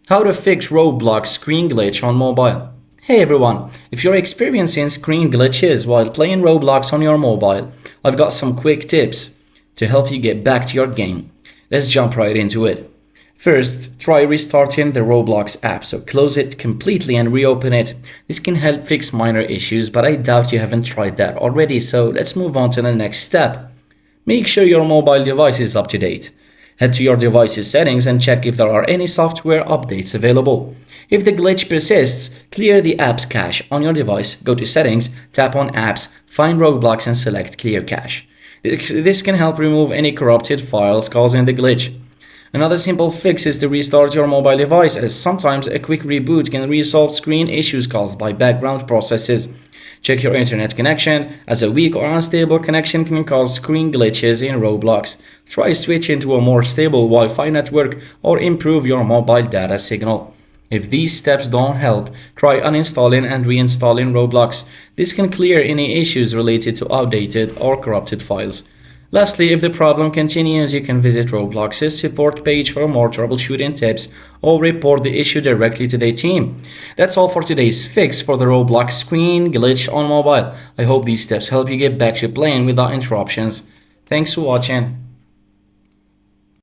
How to fix Roblox screen glitch on mobile. Hey everyone, if you're experiencing screen glitches while playing Roblox on your mobile, I've got some quick tips to help you get back to your game. Let's jump right into it. First, try restarting the Roblox app, so close it completely and reopen it. This can help fix minor issues, but I doubt you haven't tried that already, so let's move on to the next step. Make sure your mobile device is up to date. Head to your device's settings and check if there are any software updates available. If the glitch persists, clear the app's cache on your device, go to Settings, tap on Apps, find Roblox and select Clear Cache. This can help remove any corrupted files causing the glitch. Another simple fix is to restart your mobile device, as sometimes a quick reboot can resolve screen issues caused by background processes. Check your internet connection, as a weak or unstable connection can cause screen glitches in Roblox. Try switching to a more stable Wi-Fi network or improve your mobile data signal. If these steps don't help, try uninstalling and reinstalling Roblox. This can clear any issues related to outdated or corrupted files. Lastly, if the problem continues, you can visit Roblox's support page for more troubleshooting tips or report the issue directly to their team. That's all for today's fix for the Roblox screen glitch on mobile. I hope these steps help you get back to playing without interruptions. Thanks for watching.